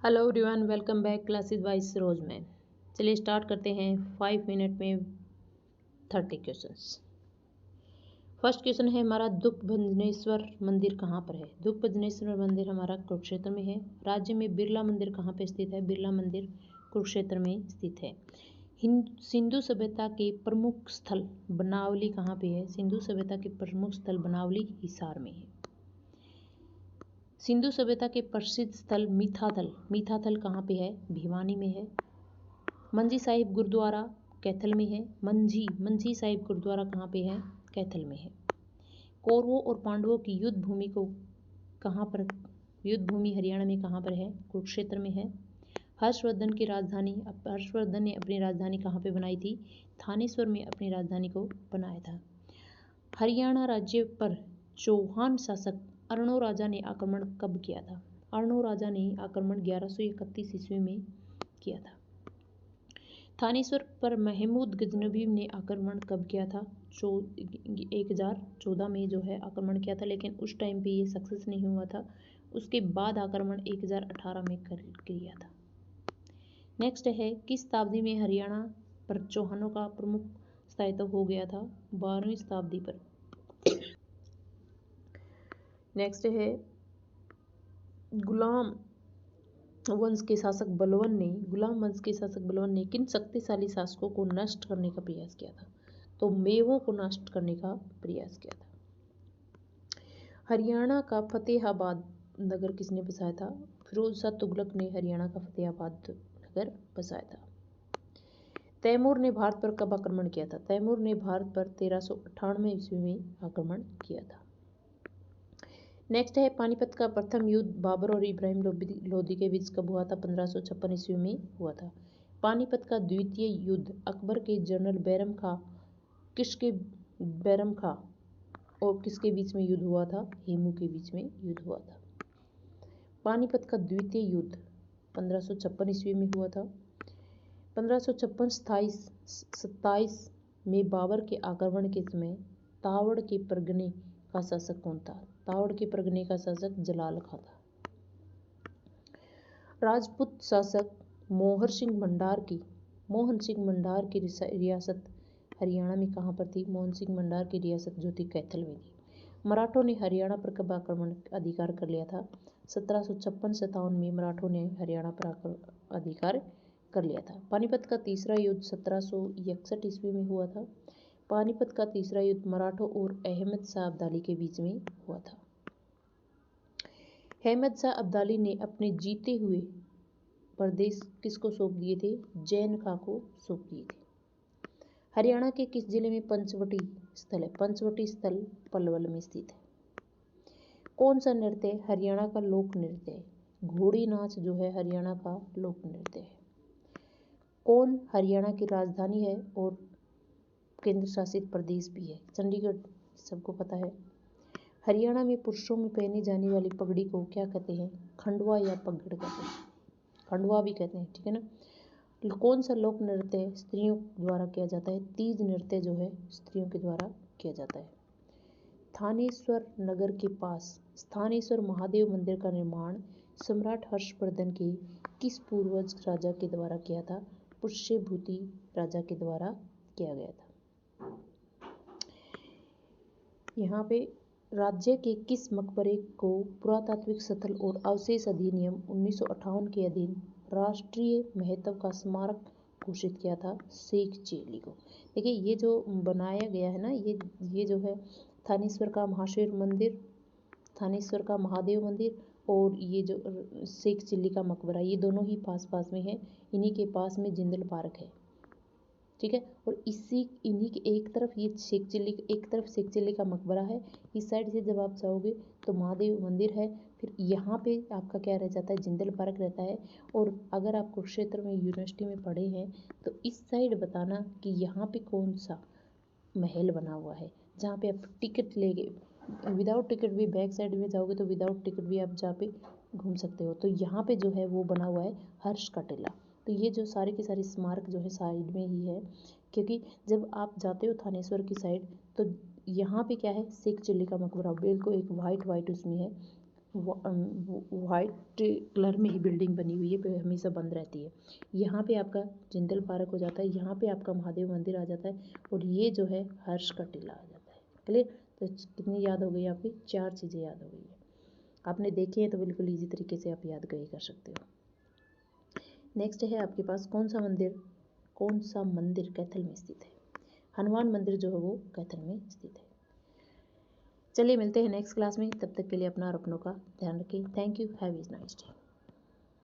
Hello everyone, welcome back classes bye Saroj में। चलिए start करते हैं 5 मिनट में 30 क्वेश्चंस। फर्स्ट क्वेश्चन है हमारा, दुख भंजनेश्वर मंदिर कहाँ पर है। दुख भंजनेश्वर मंदिर हमारा कुरुक्षेत्र में है। राज्य में बिरला मंदिर कहाँ पे स्थित है। बिरला मंदिर कुरुक्षेत्र में स्थित है। सिंधु सभ्यता के प्रमुख स्थल बनावली कहाँ पे है। सिंधु सभ्यता के प्रमुख स्थल बनावली हिसार में है। सिंधु सभ्यता के प्रसिद्ध स्थल मिथाथल कहाँ पे है। भिवानी में है। मंजी साहिब गुरुद्वारा कैथल में है। मंजी साहिब गुरुद्वारा कहाँ पे है। कैथल में है। कौरवों और पांडवों की युद्ध भूमि हरियाणा में कहाँ पर है। कुरुक्षेत्र में है। हर्षवर्धन ने अपनी राजधानी कहाँ पे बनाई थी। थानेश्वर में अपनी राजधानी को बनाया था। हरियाणा राज्य पर चौहान शासक अर्णो राजा ने आक्रमण कब किया था। अर्णो राजा ने आक्रमण 1131 ईस्वी में किया था। थानेश्वर पर महमूद गजनबी ने आक्रमण कब किया था। 1014 में जो है आक्रमण किया था, लेकिन उस टाइम पे ये सक्सेस नहीं हुआ था। उसके बाद आक्रमण 1018 में किया था। नेक्स्ट है, किस शताब्दी में हरियाणा पर चौहानों का प्रमुख स्थायित्व हो गया था। 12वीं शताब्दी पर। नेक्स्ट है, गुलाम वंश के शासक बलवन ने किन शक्तिशाली शासकों को नष्ट करने का प्रयास किया था। तो मेवों को नष्ट करने का प्रयास किया था। हरियाणा का फतेहाबाद नगर किसने बसाया था। फिरोज शाह तुगलक ने हरियाणा का फतेहाबाद नगर बसाया था। तैमूर ने भारत पर कब आक्रमण किया था। तैमूर ने भारत पर 1398 ईस्वी में आक्रमण किया था। नेक्स्ट है, पानीपत का प्रथम युद्ध बाबर और इब्राहिम लोदी के बीच कब हुआ था। 1556 ईस्वी में हुआ था। पानीपत का द्वितीय युद्ध अकबर के जनरल बैरम खां और किसके बीच में युद्ध हुआ था। हेमू के बीच में युद्ध हुआ था। पानीपत का द्वितीय युद्ध 1556 ईस्वी में हुआ था। 1556-27 में बाबर के आक्रमण के समय तावड़ के परगने का शासक कौन था। तावड़ के परगने का शासक जलाल खां था। राजपूत शासक मोहन सिंह मंडार की रियासत हरियाणा में कहाँ पर थी। मोहन सिंह मंडार की रियासत जो थी कैथल में थी। मराठों ने हरियाणा पर कब आक्रमण अधिकार कर लिया था। 1756-57 में मराठों ने हरियाणा पर अधिकार कर लिया था। पानीपत का तीसरा युद्ध 1761 ईस्वी में हुआ था। पानीपत का तीसरा युद्ध मराठों और अहमद शाह अब्दाली के बीच में हुआ था। अहमद शाह अब्दाली ने अपने जीते हुए प्रदेश किसको सौंप दिए थे। जैन खां को सौंप दिए थे। हरियाणा के किस जिले में पंचवटी स्थल है। पंचवटी स्थल पलवल में स्थित है। कौन सा नृत्य हरियाणा का लोक नृत्य है। घोड़ी नाच जो है हरियाणा का लोक नृत्य है। कौन हरियाणा की राजधानी है और केंद्र शासित प्रदेश भी है। चंडीगढ़ सबको पता है। हरियाणा में पुरुषों में पहनी जाने वाली पगड़ी को क्या कहते हैं। खंडवा या पगड़ कहते हैं। खंडवा भी कहते हैं, ठीक है ना। कौन सा लोक नृत्य स्त्रियों द्वारा किया जाता है। तीज नृत्य जो है स्त्रियों के द्वारा किया जाता है। थानेश्वर नगर के पास स्थानेश्वर महादेव मंदिर का निर्माण सम्राट हर्षवर्धन के किस पूर्वज राजा के द्वारा किया था। पुष्यभूति राजा के द्वारा किया गया था। यहाँ पे राज्य के किस मकबरे को पुरातात्विक स्थल और अवशेष अधिनियम 1958 के अधीन राष्ट्रीय महत्व का स्मारक घोषित किया था। शेख चिली को। देखिए ये जो बनाया गया है ना, ये जो है थानेश्वर का महादेव मंदिर और ये जो शेख चिली का मकबरा, ये दोनों ही पास में है। इन्हीं के पास में जिंदल पार्क है, ठीक है। और इन्हीं के एक तरफ शेख चिल्ली का मकबरा है। इस साइड से जब आप जाओगे तो महादेव मंदिर है। फिर यहाँ पे आपका क्या रह जाता है, जिंदल पार्क रहता है। और अगर आप कुरुक्षेत्र में यूनिवर्सिटी में पढ़े हैं तो इस साइड बताना कि यहाँ पे कौन सा महल बना हुआ है, जहाँ पे आप टिकट लेके विदाउट टिकट भी बैक साइड में जाओगे तो विदाउट टिकट भी आप जहाँ पे घूम सकते हो। तो यहाँ पे जो है वो बना हुआ है हर्ष का टीला। तो ये जो सारे के सारे स्मारक जो है साइड में ही है, क्योंकि जब आप जाते हो थानेश्वर की साइड तो यहाँ पे क्या है, शेख चिल्ली का मकबरा बिल्कुल एक वाइट उसमें है, वाइट कलर में ही बिल्डिंग बनी हुई है, हमेशा बंद रहती है। यहाँ पे आपका जिंदल पार्क हो जाता है, यहाँ पे आपका महादेव मंदिर आ जाता है, और ये जो है हर्ष का टीला आ जाता है। क्लियर? तो कितनी याद हो गई आपकी? 4 चीज़ें याद हो गई है। आपने देखी है तो बिल्कुल ईजी तरीके से आप याद कर सकते हो। नेक्स्ट है आपके पास कौन सा मंदिर कैथल में स्थित है? हनुमान मंदिर जो है वो कैथल में स्थित है। चलिए मिलते हैं नेक्स्ट क्लास में, तब तक के लिए अपना और अपनों का ध्यान रखें। Thank you, have a nice day.